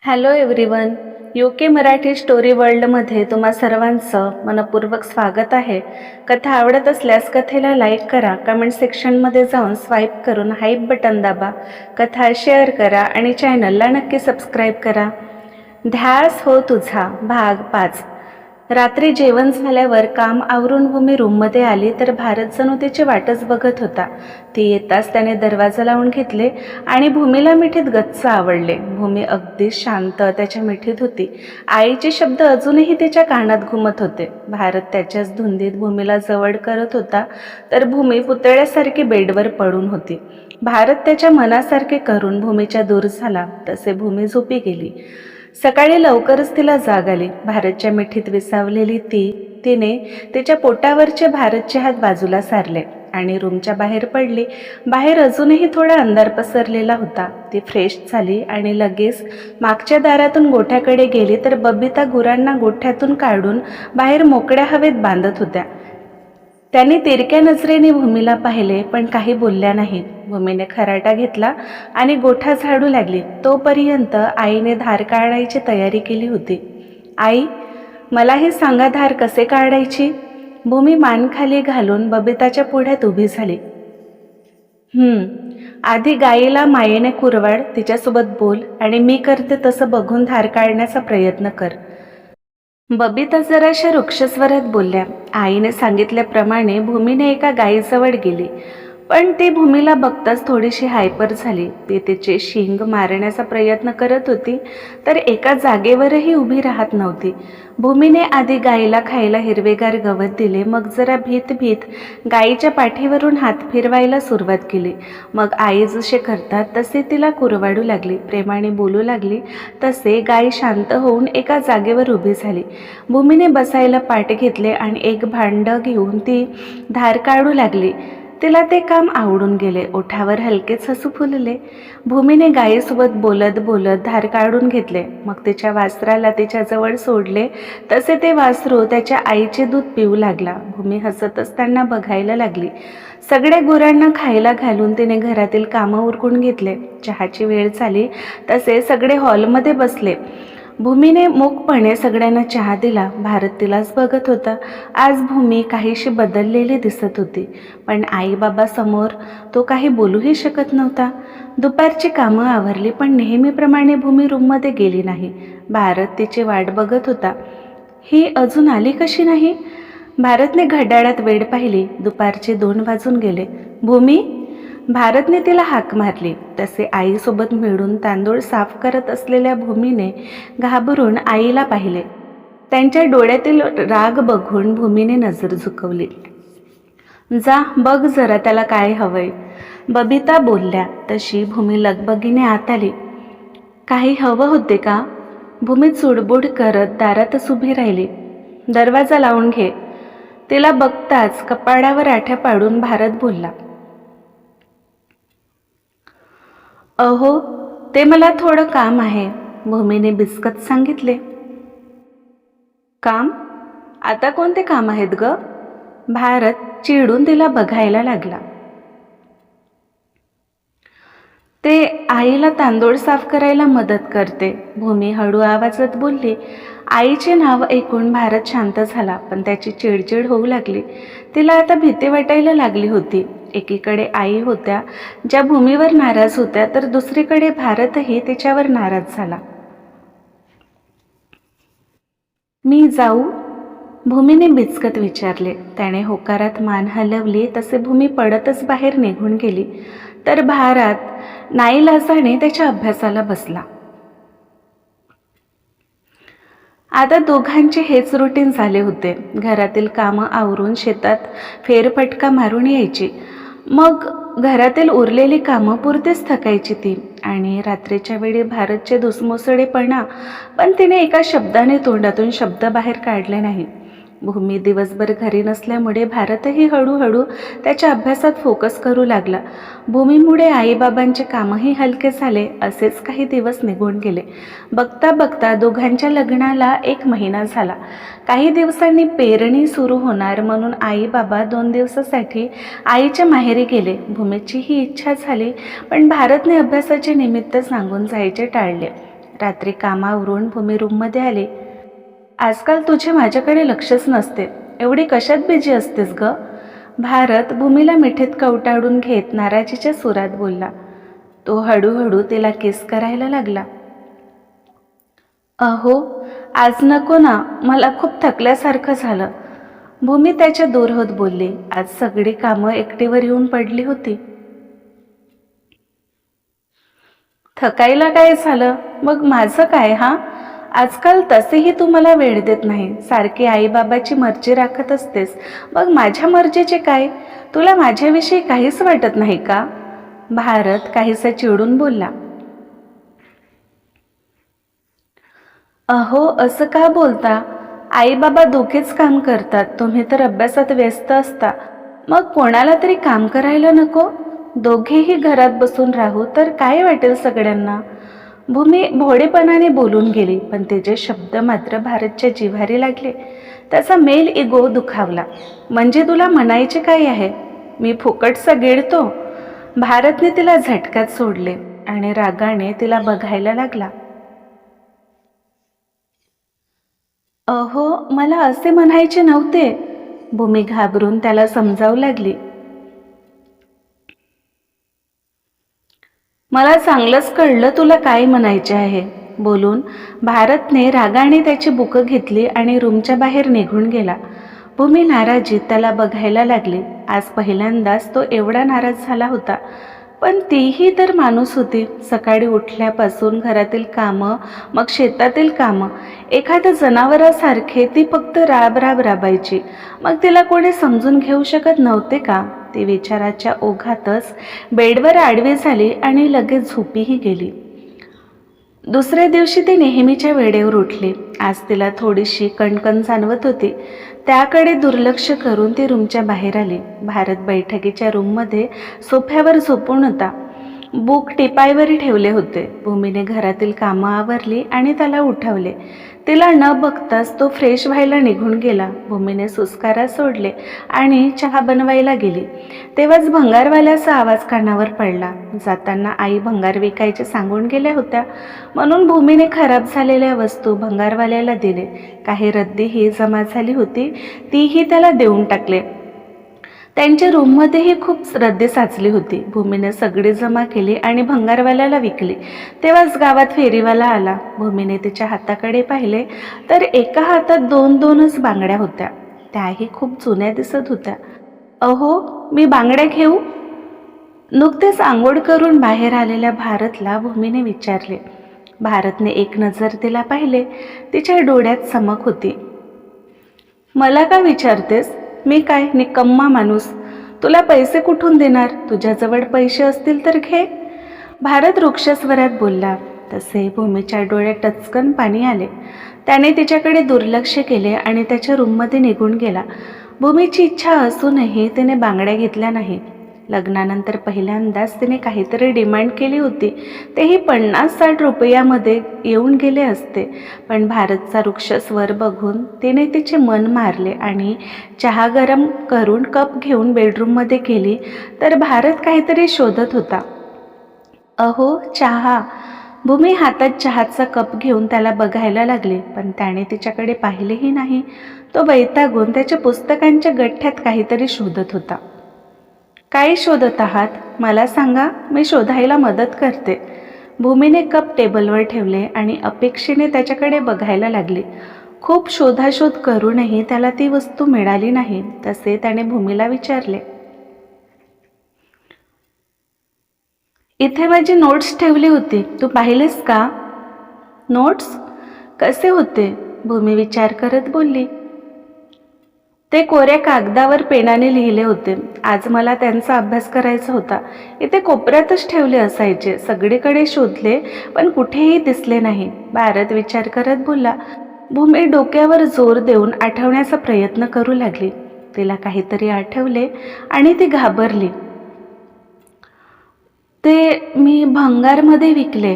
Hello everyone. UK Marathi story वर्ल्डमध्ये तुम्हा सर्वांचं मनपूर्वक स्वागत आहे. कथा आवडत असल्यास कथेला लाईक करा, कमेंट सेक्शनमध्ये जाऊन स्वाईप करून हाईप बटन दाबा, कथा शेअर करा आणि चॅनलला नक्की सबस्क्राईब करा. ध्यास हो तुझा भाग 5. रात्री जेवण झाल्यावर काम आवरून भूमी रूममध्ये आली तर भारत जणू तिची वाटच बघत होता. ती येताच त्याने दरवाजा लावून घेतले आणि भूमीला मिठीत गच्च आवडले. भूमी अगदी शांत त्याच्या मिठीत होती. आईचे शब्द अजूनही तिच्या कानात घुमत होते. भारत त्याच्याच धुंदीत भूमीला जवळ करत होता तर भूमी पुतळ्यासारखी बेडवर पडून होती. भारत त्याच्या मनासारखे करून भूमीच्या दूर झाला तसे भूमी झोपी गेली. सकाळी लवकरच तिला जाग आली. भारतच्या मिठीत विसावलेली तिने तिच्या पोटावरचे भारतचे हात बाजूला सारले आणि रूमच्या बाहेर पडली. बाहेर अजूनही थोडा अंधार पसरलेला होता. ती फ्रेश झाली आणि लगेच मागच्या दारातून गोठ्याकडे गेली तर बबिता गुरांना गोठ्यातून काढून बाहेर मोकळ्या हवेत बांधत होत्या. त्यांनी तिरक्या नजरेने भूमीला पाहिले पण काही बोलल्या नाहीत. भूमीने खराटा घेतला आणि गोठा झाडू लागली. तोपर्यंत आईने धार काढायची तयारी केली होती. आई, मला हे सांगा, धार कसे काढायची? भूमी मान खाली घालून बबिताच्या पुढ्यात उभी झाली. आधी गाईला मायेने कुरवाड, तिच्यासोबत बोल आणि मी करते तसं बघून धार काढण्याचा प्रयत्न कर. बबिता जराशा वृक्षस्वरात बोलल्या. आईने सांगितल्याप्रमाणे भूमीने एका गायीजवळ गेली पण ती भूमीला बघताच थोडीशी हायपर झाली. ती तिचे शिंग मारण्याचा प्रयत्न करत होती तर एका जागेवरही उभी राहत नव्हती. भूमीने आधी गाईला खायला हिरवेगार गवत दिले, मग जरा भीत गाईच्या पाठीवरून हात फिरवायला सुरुवात केली. मग आई जसे करतात तसे तिला कुरवाडू लागली, प्रेमाने बोलू लागली. तसे गाय शांत होऊन एका जागेवर उभी झाली. भूमीने बसायला पाठ घेतले आणि एक भांडं घेऊन ती धार काढू लागली. तिला ते काम आवडून गेले. ओठावर हलकेच हसू फुलले. भूमीने गायीसोबत बोलत बोलत धार काढून घेतले. मग तिच्या वासराला तिच्याजवळ सोडले तसे ते वासरू त्याच्या आईचे दूध पिऊ लागला. भूमी हसतच त्यांना बघायला लागली. सगळ्या गुरांना खायला घालून तिने घरातील कामं उरकून घेतले. चहाची वेळ झाली तसे सगळे हॉलमध्ये बसले. भूमीने मूकपणे सगळ्यांना चहा दिला. भारत तिलाच बघत होता. आज भूमी काहीशी बदललेली दिसत होती पण आईबाबासमोर तो काही बोलूही शकत नव्हता. दुपारची कामं आवरली पण नेहमीप्रमाणे भूमी रूममध्ये गेली नाही. भारत तिची वाट बघत होता. ही अजून आली कशी नाही? भारतने घड्याळात वेळ पाहिली. दुपारचे 2 वाजून गेले. भूमी, भारतने तिला हाक मारली. तसे आईसोबत मिळून तांदूळ साफ करत असलेल्या भूमीने घाबरून आईला पाहिले. त्यांच्या डोळ्यातील राग बघून भूमीने नजर झुकवली. जा बघ जरा त्याला काय हवंय, बबिता बोलल्या. तशी भूमी लगबगीने आत आली. काही हवं होते का? भूमी चुडबुड करत दारातच उभी राहिली. दरवाजा लावून घे. तिला बघताच कपाडावर आठ्या पाडून भारत बोलला. अहो, ते मला थोडं काम आहे, भूमीने बिस्कत सांगितले. काम? आता कोणते काम आहेत ग? भारत चिडून तिला बघायला लागला. ते आईला तांदूळ साफ करायला मदत करते, भूमी हळू आवाजात बोलली. आईचे नाव ऐकून भारत शांत झाला पण त्याची चिडचिड होऊ लागली. तिला आता भीती वाटायला लागली होती. एकीकडे आई होत्या ज्या भूमीवर नाराज होत्या तर दुसरीकडे भारतही तिच्यावर नाराज झाला. मी जाऊ? भूमीने बिचकत विचारले. त्याने होकारात मान हलवली तसे भूमी पडतच बाहेर निघून गेली तर भारत नाईलाजाने त्याच्या अभ्यासाला बसला. आता दोघांचे हेच रुटीन झाले होते. घरातील कामं आवरून शेतात फेरफटका मारून यायची. मग घरातील उरलेली कामं पुरतेच थकायची ती. आणि रात्रीच्या वेळी भारतचे धुसमुसळेपणा पण तिने एका शब्दाने तोंडातून शब्द बाहेर काढले नाही. भूमी दिवसभर घरी नसल्यामुळे भारतही हळूहळू त्याच्या अभ्यासात फोकस करू लागला. भूमीमुळे आईबाबांचे कामही हलके झाले. असेच काही दिवस निघून गेले. बघता बघता दोघांच्या लग्नाला 1 महिना झाला. काही दिवसांनी पेरणी सुरू होणार म्हणून आई बाबा 2 दिवसासाठी आईच्या माहेरी गेले. भूमीची ही इच्छा झाली पण भारतने अभ्यासाचे निमित्त सांगून जायचे टाळले. रात्री कामावरून भूमी रूममध्ये आली. आजकाल तुझे माझ्याकडे लक्षच नसते. एवढी कशात बिझी असतेस ग? भारत भूमीला मिठीत कवटाळून घेत नाराजीच्या सुरात बोलला. तो हळूहळू तिला किस करायला लागला. अहो, आज नको ना, मला खूप थकल्यासारखं झालं. भूमी त्याच्या दूर होत बोलली. आज सगळी कामं एकटीवर येऊन पडली होती. थकायला काय झालं? मग माझं काय हा? आजकाल तसेही तू मला वेळ देत नाही. सारखी आईबाबाची मर्जी राखत असतेस. मग माझ्या मर्जीचे काय? तुला माझ्याविषयी काहीच वाटत नाही का? भारत काहीसा चिडून बोलला. अहो, असं का बोलता? आई बाबा दोघेच काम करतात, तुम्ही तर अभ्यासात व्यस्त असता. मग कोणाला तरी काम करायला नको? दोघेही घरात बसून राहू तर काय वाटेल सगळ्यांना? भूमी भोळेपणाने बोलून गेली, पण तिचे शब्द मात्र भारतच्या जिव्हारी लागले. त्याचा मेल इगो दुखावला. म्हणजे तुला म्हणायचे काय आहे? मी फुकटचा गिळतो? भारतने तिला झटक्यात सोडले आणि रागाने तिला बघायला लागला. अहो, मला असे म्हणायचे नव्हते. भूमी घाबरून त्याला समजावू लागली. मला चांगलंच कळलं तुला काय म्हणायचे आहे. बोलून भारतने रागाने त्याची बुकं घेतली आणि रूमच्या बाहेर निघून गेला. भूमी नाराजीत त्याला बघायला लागली. आज पहिल्यांदाच तो एवढा नाराज झाला होता. पण तीही तर माणूस होती. सकाळी उठल्यापासून घरातील कामं, मग शेतातील कामं, एखाद्या जनावरासारखे ती फक्त राब राबायची. मग तिला कोणी समजून घेऊ शकत नव्हते का? ती विचाराच्या ओघातच बेडवर आडवी झाली आणि लगेच झोपीही गेली. दुसऱ्या दिवशी ती नेहमीच्या वेळेवर उठली. आज तिला थोडीशी कणकण जाणवत होती. त्याकडे दुर्लक्ष करून ती रूमच्या बाहेर आली. भारत बैठकीच्या रूममध्ये सोफ्यावर झोपून होता. बुक टिपाईवर ठेवले होते. भूमीने घरातील कामं आवरली आणि त्याला उठवले. तिला न बघताच तो फ्रेश व्हायला निघून गेला. भूमीने सुस्कारा सोडले आणि चहा बनवायला गेली. तेव्हाच भंगारवाल्याचा आवाज कानावर पडला. जाताना आई भंगार विकायचे सांगून गेल्या होत्या, म्हणून भूमीने खराब झालेल्या वस्तू भंगारवाल्याला दिले. काही रद्दीही जमा झाली होती, तीही त्याला देऊन टाकले. त्यांच्या रूममध्येही खूप रद्दी साचली होती. भूमीने सगळी जमा केली आणि भंगारवाल्याला विकली. तेव्हाच गावात फेरीवाला आला. भूमीने तिच्या हाताकडे पाहिले तर एका हातात 2-2च बांगड्या होत्या. त्याही खूप जुन्या दिसत होत्या. अहो, मी बांगड्या घेऊ? नुकतेच आंघोळ करून बाहेर आलेल्या भारतला भूमीने विचारले. भारतने एक नजर तिला पाहिले. तिच्या डोळ्यात चमक होती. मला का विचारतेस? मी काय निकम्मा माणूस? तुला पैसे कुठून देणार? तुझ्याजवळ पैसे असतील तर घे. भारत वृक्षस्वरात बोलला. तसे भूमीच्या डोळ्यात टचकन पाणी आले. त्याने तिच्याकडे दुर्लक्ष केले आणि त्याच्या रूममध्ये निघून गेला. भूमीची इच्छा असूनही तिने बांगड्या घेतल्या नाही. लग्नानंतर पहिल्यांदाच तिने काहीतरी डिमांड केली होती. तेही 50-60 रुपयामध्ये येऊन गेले असते. पण भारतचा वृक्ष स्वर बघून तिने तिचे मन मारले आणि चहा गरम करून कप घेऊन बेडरूममध्ये गेली तर भारत काहीतरी शोधत होता. अहो, चहा. भूमी हातात चहाचा कप घेऊन त्याला बघायला लागली, पण त्याने तिच्याकडे पाहिलेही नाही. तो वैतागून त्याच्या पुस्तकांच्या गठ्ठ्यात काहीतरी शोधत होता. काय शोधत आहात? मला सांगा, मी शोधायला मदत करते. भूमीने कप टेबलवर ठेवले आणि अपेक्षेने त्याच्याकडे बघायला लागली. खूप शोधाशोध करूनही त्याला ती वस्तू मिळाली नाही. तसे त्याने भूमीला विचारले. इथे माझी नोट्स ठेवली होती, तू पाहिलेस का? नोट्स? कसे होते? भूमी विचार करत बोलली. ते कोऱ्या कागदावर पेनाने लिहिले होते. आज मला त्यांचा अभ्यास करायचा होता. इथे कोपऱ्यातच ठेवले असायचे. सगळीकडे शोधले पण कुठेही दिसले नाही. भारत विचार करत बोलला. भूमी डोक्यावर जोर देऊन आठवण्याचा प्रयत्न करू लागली. तिला काहीतरी आठवले आणि ती घाबरली. ते मी भंगारमध्ये विकले.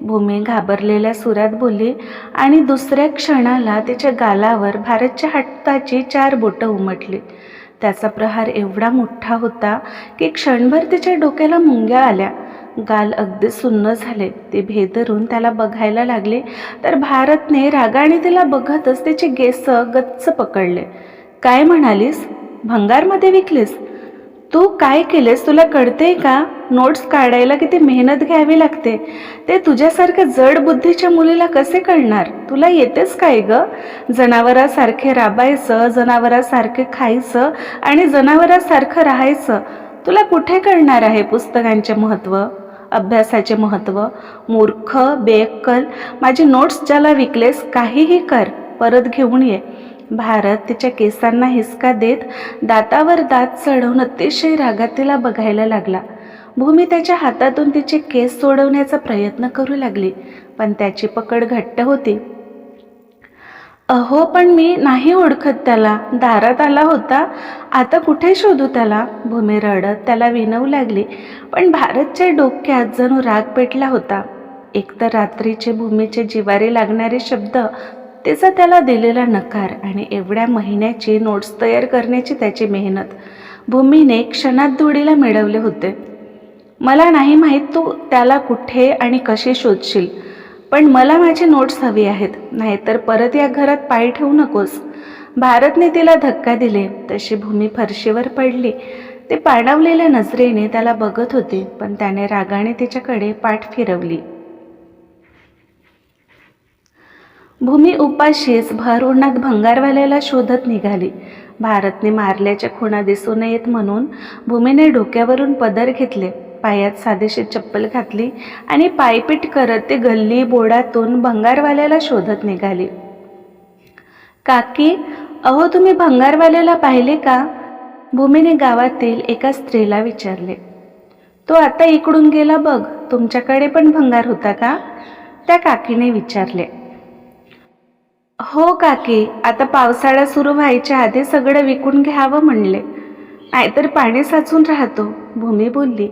भूमी घाबरलेल्या सुरात बोलली आणि दुसऱ्या क्षणाला तिच्या गालावर भारतच्या हाताची 4 बोटं उमटली. त्याचा प्रहार एवढा मोठा होता की क्षणभर तिच्या डोक्याला मुंग्या आल्या. गाल अगदी सुन्न झाले. ती भेदरून त्याला बघायला लागली तर भारतने रागाने तिला बघतच तिचे केस गच्च पकडले. काय म्हणालीस? भंगारमध्ये विकलीस? तू काय केलेस तुला कळतेय का? नोट्स काढायला किती मेहनत घ्यावी लागते, ते तुझ्यासारख्या जड बुद्धीच्या मुलीला कसे कळणार? तुला येतेच काय ग? जनावरासारखे राबायचं, जनावरासारखे खायचं आणि जनावरासारखं राहायचं. तुला कुठे कळणार आहे पुस्तकांचे महत्त्व, अभ्यासाचे महत्त्व? मूर्ख, बेअक्कल. माझी नोट्स ज्याला विकलेस, काहीही कर, परत घेऊन ये. भारत तिच्या केसांना हिसका देत दातावर दात चढवून अतिशय रागात तिला बघायला लागला. भूमी त्याच्या हातातून तिचे केस सोडवण्याचा प्रयत्न करू लागली, पण त्याची पकड घट्ट होती. अहो, पण मी नाही ओळखत त्याला. दारात आला होता, आता कुठे शोधू त्याला? भूमी रडत त्याला विनवू लागली, पण भारतच्या डोक्यात जणू राग पेटला होता. एकतर रात्रीचे भूमीचे जिवारी लागणारे शब्द, तिचा त्याला दिलेला नकार आणि एवढ्या महिन्याची नोट्स तयार करण्याची त्याची मेहनत. भूमीने क्षणात धुळीला मिळवले होते. मला नाही माहीत तू त्याला कुठे आणि कशी शोधशील, पण मला माझी नोट्स हवी आहेत, नाहीतर परत या घरात पाय ठेवू नकोस. भारतने तिला धक्का दिले तशी भूमी फरशीवर पडली. ते पाडावलेल्या नजरेने त्याला बघत होते, पण त्याने रागाने तिच्याकडे पाठ फिरवली. भूमी उपाशीच भर उन्हात भंगारवाल्याला शोधत निघाली. भारतने मारल्याच्या खुणा दिसू नयेत म्हणून भूमीने डोक्यावरून पदर घेतले, पायात साधीशी चप्पल घातली आणि पायपीट करत ते गल्ली बोडातून भंगारवाल्याला शोधत निघाली. काकी, अहो तुम्ही भंगारवाल्याला पाहिले का? भूमीने गावातील एका स्त्रीला विचारले. तो आता इकडून गेला बघ. तुमच्याकडे पण भंगार होता का? त्या काकीने विचारले. हो काकी, आता पावसाळा सुरू व्हायच्या आधी सगळं विकून घ्यावं म्हणले, नाहीतर पाणी साचून राहतो, भूमी बोलली.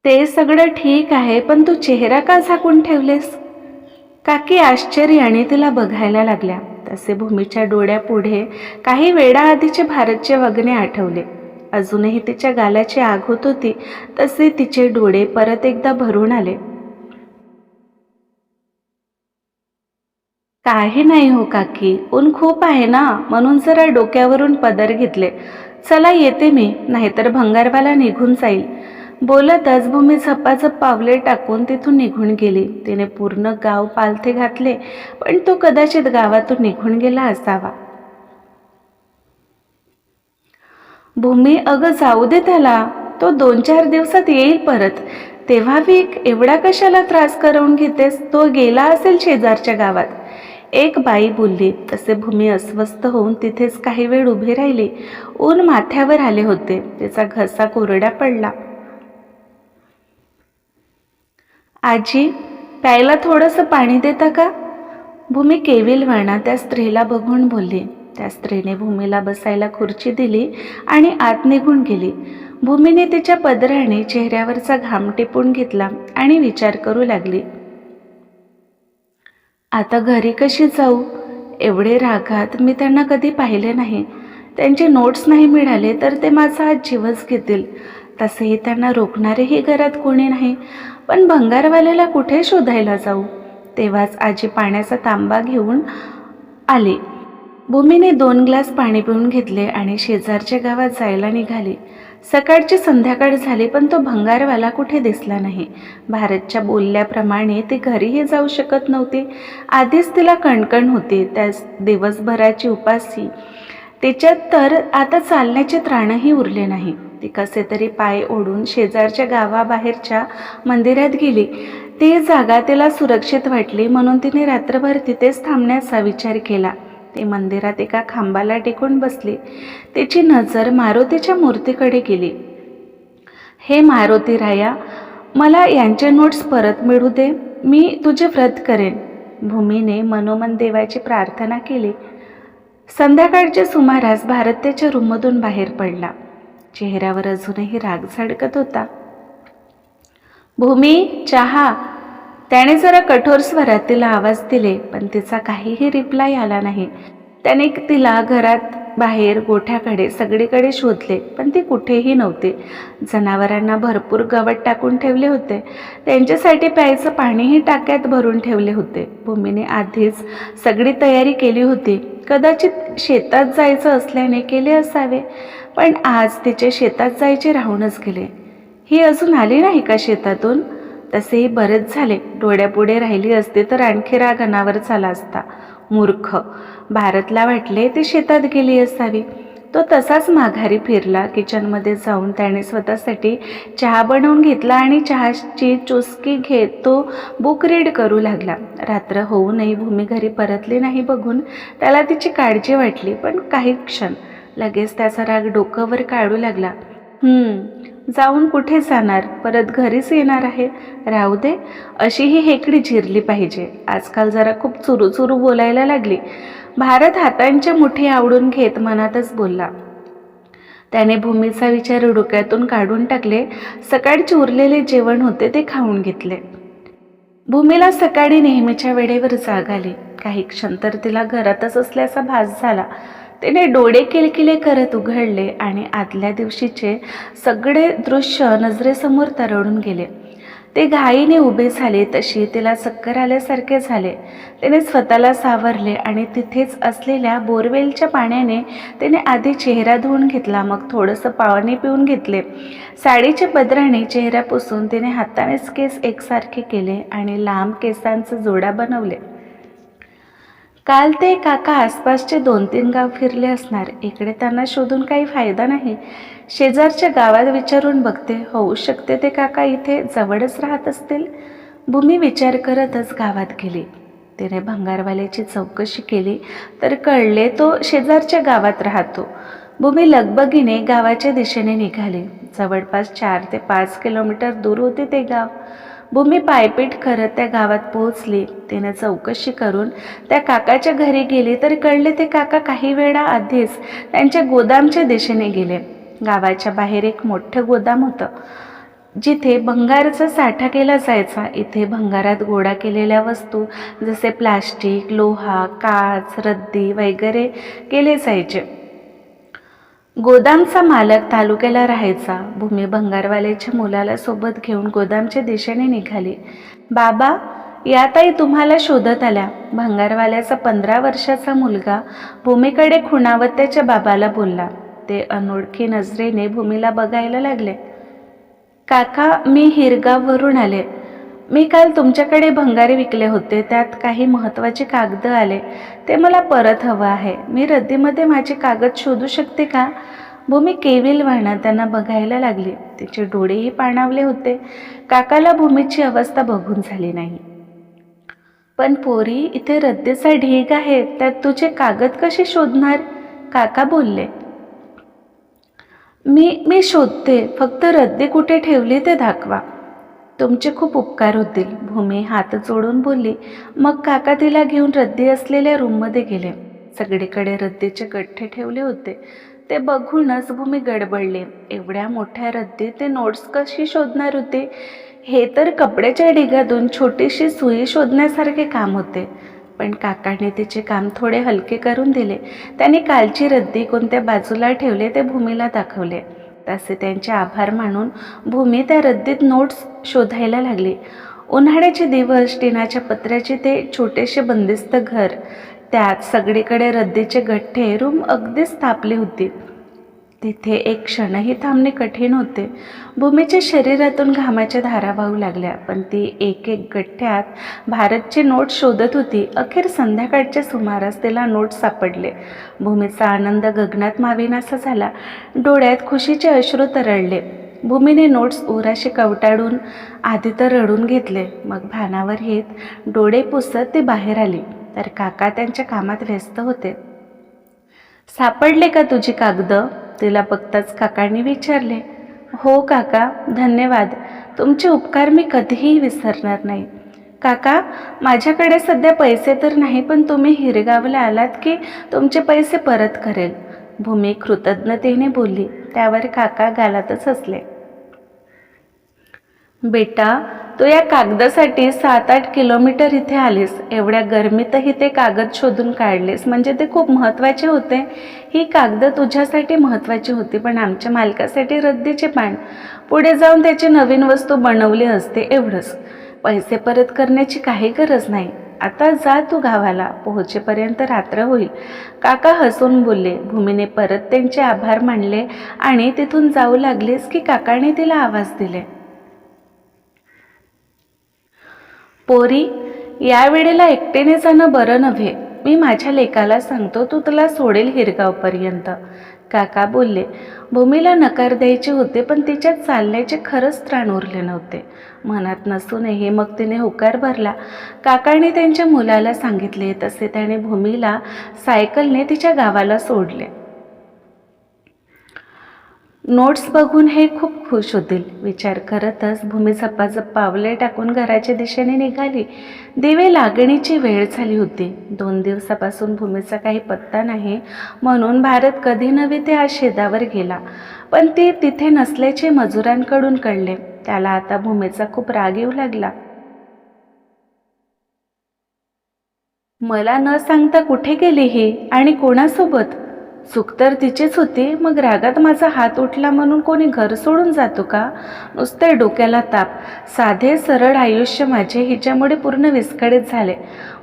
ते सगळं ठीक आहे, पण तू चेहरा का झाकून ठेवलेस? काकी आश्चर्याने तिला बघायला लागल्या. तसे भूमीच्या डोळ्यापुढे काही वेळाआधीचे भारतचे वागणे आठवले. अजूनही तिच्या गालाची आग होत होती, तसे तिचे डोळे परत एकदा भरून आले. काही नाही हो काकी, ऊन खूप आहे ना, म्हणून जरा डोक्यावरून पदर घेतले. चला येते मी, नाहीतर भंगारवाला निघून जाईल. बोलतच भूमी झपाझप पावले टाकून तिथून निघून गेली. तिने पूर्ण गाव पालथे घातले, पण तो कदाचित गावातून निघून गेला असावा. भूमी, अगं जाऊ दे त्याला, तो 2-4 दिवसात येईल परत, तेव्हा विक. एवढा कशाला त्रास करून घेतेस? तो गेला असेल शेजारच्या गावात, एक बाई बोलली. तसे भूमी अस्वस्थ होऊन तिथेच काही वेळ उभी राहिली. ऊन माथ्यावर आले होते, तिचा घसा कोरडा पडला. आजी, प्यायला थोडंसं पाणी देता का? भूमी केविलवाणा त्या स्त्रीला बघून बोलली. त्या स्त्रीने भूमीला बसायला खुर्ची दिली आणि आत निघून गेली. भूमीने तिच्या पदराने चेहऱ्यावरचा घाम टिपून घेतला आणि विचार करू लागली. आता घरी कशी जाऊ? एवढे रागात मी त्यांना कधी पाहिले नाही. त्यांचे नोट्स नाही मिळाले तर ते माझा आज जीवच घेतील. तसेही त्यांना रोखणारेही घरात कोणी नाही. पण भंगारवाल्याला कुठे शोधायला जाऊ? तेव्हाच आजी पाण्याचा तांबा घेऊन आली. भूमीने 2 ग्लास पाणी पिऊन घेतले आणि शेजारच्या गावात जायला निघाली. सकाळची संध्याकाळ झाली, पण तो भंगारवाला कुठे दिसला नाही. भारतच्या बोलल्याप्रमाणे ती घरीही जाऊ शकत नव्हती. आधीच तिला कणकण होती, त्यास दिवसभराची उपासी. तिच्यात तर आता चालण्याचे त्राणही उरले नाही. ती कसे तरी पाय ओढून शेजारच्या गावाबाहेरच्या मंदिरात गेली. ती जागा तिला सुरक्षित वाटली, म्हणून तिने रात्रभर तिथेच थांबण्याचा विचार केला. ती मंदिरात एका खांबाला टेकून बसली. तिची नजर मारुतीच्या मूर्तीकडे गेली. हे मारुती राया, मला यांचे नोट्स परत मिळू दे, मी तुझे व्रत करेन. भूमीने मनोमन देवाची प्रार्थना केली. संध्याकाळच्या सुमारास भारत त्याच्या रूममधून बाहेर पडला. चेहऱ्यावर अजूनही राग झळकत होता. भूमी, चहा. त्याने जरा कठोर स्वरात तिला आवाज दिले, पण तिचा काहीही रिप्लाय आला नाही. त्याने तिला घरात बाहेर गोठ्याकडे सगळीकडे शोधले, पण ती कुठेही नव्हती. जनावरांना भरपूर गवत टाकून ठेवले होते. त्यांच्यासाठी प्यायचं पाणीही टाक्यात भरून ठेवले होते. भूमीने आधीच सगळी तयारी केली होती. कदाचित शेतात जायचं असल्याने केले असावे, पण आज तिचे शेतात जायचे राहूनच गेले. ही अजून आली नाही का शेतातून? तसेही बरेच झाले. डोळ्यापुढे राहिली असते तर आणखी राग अनावर झाला असता. मूर्ख. भारतला वाटले ती शेतात गेली असावी. तो तसाच माघारी फिरला. किचनमध्ये जाऊन त्याने स्वतःसाठी चहा बनवून घेतला आणि चहाची चुस्की घेत तो बुक रीड करू लागला. रात्र होऊनही भूमी घरी परतली नाही बघून त्याला तिची काळजी वाटली, पण काही क्षण लगेच त्याचा राग डोक्यावर काढू लागला. जाऊन कुठे जाणार? परत घरीच येणार आहे. राहू दे, अशी ही हेकडी जिरली पाहिजे. आजकाल जरा खूप चुरू बोलायला लागली. भारत हातांच्या मुठी आवडून घेत मनातच बोलला. त्याने भूमीचा विचार डोक्यातून काढून टाकले. सकाळचे उरलेले जेवण होते ते खाऊन घेतले. भूमीला सकाळी नेहमीच्या वेळेवर जाग आली. काही क्षण तर तिला घरातच असल्याचा भास झाला. तिने डोळे किलकिले करत उघडले आणि आदल्या दिवशीचे सगळे दृश्य नजरेसमोर तरळून गेले. ते घाईने उभे झाले तशी तिला चक्कर आल्यासारखे झाले. तिने स्वतःला सावरले आणि तिथेच असलेल्या बोरवेलच्या पाण्याने तिने आधी चेहरा धुवून घेतला, मग थोडंसं पाणी पिऊन घेतले. साडीच्या पदराने चेहरा पुसून तिने हातानेच केस एकसारखे केले आणि लांब केसांचे जोडा बनवले. काल ते काका आसपासचे 2-3 गाव फिरले असणार. इकडे त्यांना शोधून काही फायदा नाही. शेजारच्या गावात विचारून बघते, होऊ शकते ते काका इथे जवळच राहत असतील. भूमी विचार करतच गावात गेली. तिने भंगारवाल्याची चौकशी केली तर कळले तो शेजारच्या गावात राहतो. भूमी लगबगीने गावाच्या दिशेने निघाली. जवळपास 4 ते 5 किलोमीटर दूर होते ते गाव. भूमी पायपीट करत त्या गावात पोहोचली. तिने चौकशी करून त्या काकाच्या घरी गेली तर कळले ते काका काही वेळा आधीच त्यांच्या गोदामच्या दिशेने गेले. गावाच्या बाहेर एक मोठं गोदाम होतं, जिथे भंगाराचा साठा केला जायचा. इथे भंगारात गोळा केलेल्या वस्तू जसे प्लास्टिक, लोहा, काच, रद्दी वगैरे केले जायचे. गोदामचा मालक तालुक्याला राहायचा. भूमी भंगारवाल्याच्या मुलाला सोबत घेऊन गोदामच्या दिशेने निघाली. बाबा, या ताई तुम्हाला शोधत आल्या. भंगारवाल्याचा 15 वर्षाचा मुलगा भूमीकडे खुणावत त्याच्या बाबाला बोलला. ते अनोळखी नजरेने भूमीला बघायला लागले. काका, मी हिरगाववरून आले. मी काल तुमच्याकडे भंगारे विकले होते, त्यात काही महत्त्वाचे कागद आले. ते मला परत हवं आहे. मी रद्दीमध्ये माझे कागद शोधू शकते का? भूमी केविलवाणा त्यांना बघायला लागली. तिचे डोळेही पाणावले होते. काकाला भूमीची अवस्था बघून झाली नाही. पण पोरी, इथे रद्दीचा ढीग आहे, त्यात तुझे कागद कसे शोधणार? काका बोलले. मी शोधते, फक्त रद्दी कुठे ठेवली ते दाखवा. तुमचे खूप उपकार होतील. भूमी हात जोडून बोलली. मग काका तिला घेऊन रद्दी असलेल्या रूममध्ये गेले. सगळीकडे रद्दीचे गठ्ठे ठेवले होते. ते बघूनच भूमी गडबडली. एवढ्या मोठ्या रद्दीत ते नोट्स कशी शोधणार होते? हे तर कपड्याच्या ढिगातून छोटीशी सुई शोधण्यासारखे काम होते. पण काकाने तिचे काम थोडे हलके करून दिले. त्याने कालची रद्दी कोणत्या बाजूला ठेवले ते भूमीला दाखवले. तसे त्यांचे आभार मानून भूमी त्या रद्दीत नोट्स शोधायला लागली. उन्हाळ्याचे दिवस, टिनाच्या पत्र्याचे ते छोटेसे बंदिस्त घर, त्यात सगळीकडे रद्दीचे गठ्ठे. रूम अगदीच तापली होती. तिथे एक क्षणही थांबणे कठीण होते. भूमीच्या शरीरातून घामाच्या धारा वाहू लागल्या, पण ती एक गठ्ठ्यात भारतचे नोट शोधत होती. अखेर संध्याकाळच्या सुमारास तिला नोट सापडले. भूमीचा आनंद गगनात मावेनासा झाला. डोळ्यात खुशीचे अश्रू तरळले. भूमीने नोट्स उराशी कवटाळून आधी तर रडून घेतले, मग भानावर येत डोळे पुसत ती बाहेर आली तर काका त्यांच्या कामात व्यस्त होते. सापडले का तुझी कागद? तिला बघताच काकांनी विचारले. हो काका, धन्यवाद. तुमचे उपकार मी कधीही विसरणार नाही. काका, माझ्याकडे सध्या पैसे तर नाही, पण तुम्ही हिरगावला आलात की तुमचे पैसे परत करेल. भूमी कृतज्ञतेने बोलली. त्यावर काका गालातच हसले. बेटा, तू या कागदासाठी 7-8 किलोमीटर इथे आलीस. एवढ्या गरमीतही ते कागद शोधून काढलेस म्हणजे ते खूप महत्त्वाचे होते. ही कागदं तुझ्यासाठी महत्त्वाची होती, पण आमच्या मालकासाठी रद्दीचे पान. पुढे जाऊन त्याची नवीन वस्तू बनवली असते एवढंच. पैसे परत करण्याची काही गरज नाही. आता जा तू गावाला. पोहोचेपर्यंत रात्र होईल. काका हसून बोलले. भूमीने परत त्यांचे आभार मानले आणि तिथून जाऊ लागलीस की काकाने तिला आवाज दिले. पोरी, या वेळेला एकटेने जाणं बरं नव्हे. मी माझ्या लेकाला सांगतो, तू तुला सोडेल हिरगावपर्यंत. काका बोलले. भूमीला नकार द्यायचे होते, पण तिच्यात चालण्याचे खरंच त्राण उरले नव्हते. मनात नसूनही मग तिने होकार भरला. काकाने त्यांच्या मुलाला सांगितले तसे त्याने भूमीला सायकलने तिच्या गावाला सोडले. नोट्स बघून हे खूप खुश होतील, विचार करतच भूमी झपाझप पावले टाकून घराच्या दिशेने निघाली. दिवे लागणीची वेळ झाली होती. 2 दिवसापासून भूमीचा काही पत्ता नाही, म्हणून भारत कधी नव्हे ते आज शेतावर गेला. पण ती तिथे नसल्याचे मजुरांकडून कळले. त्याला आता भूमीचा खूप राग येऊ लागला. मला न सांगता कुठे गेली ही आणि कोणासोबत? चूक तर तिचीच होती. मग रागात माझा हात उठला म्हणून कोणी घर सोडून जातो का? नुसते डोक्याला ताप. साधे सरळ आयुष्य माझे हिच्यामुळे पूर्ण विस्कळीत झाले.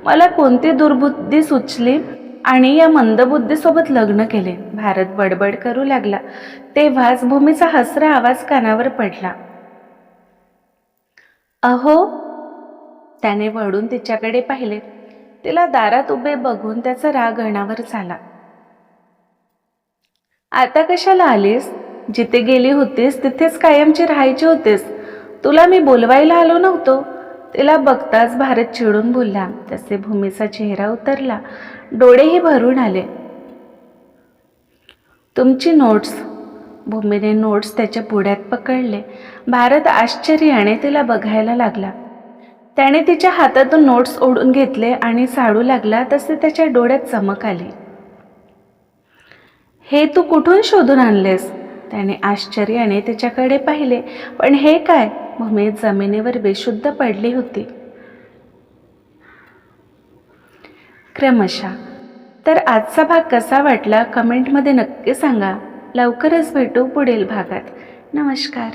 मला कोणती दुर्बुद्धी सुचली आणि या मंदबुद्धीसोबत लग्न केले. भारत बडबड करू लागला. तेव्हाच भूमीचा हसरा आवाज कानावर पडला. अहो, त्याने वळून तिच्याकडे पाहिले. तिला दारात उभे बघून त्याचा राग अणावर झाला. आता कशाला आलीस? जिथे गेली होतीस तिथेच कायमची राहायची होतीस. तुला मी बोलवायला आलो नव्हतो. तिला बघताच भारत चिडून बोलला. तसे भूमीचा चेहरा उतरला. डोळेही भरून आले. तुमची नोट्स. भूमीने नोट्स त्याच्या पुढ्यात पकडले. भारत आश्चर्याने तिला बघायला लागला. त्याने तिच्या हातातून नोट्स ओढून घेतले आणि साडू लागला तसे त्याच्या डोळ्यात चमक आली. हे तू कुठून शोधून आणलेस? त्याने आश्चर्याने तिच्याकडे पाहिले. पण हे काय? भूमी जमिनीवर बेशुद्ध पडली होती. क्रमशः. तर आजचा भाग कसा वाटला कमेंटमध्ये नक्की सांगा. लवकरच भेटू पुढील भागात. नमस्कार.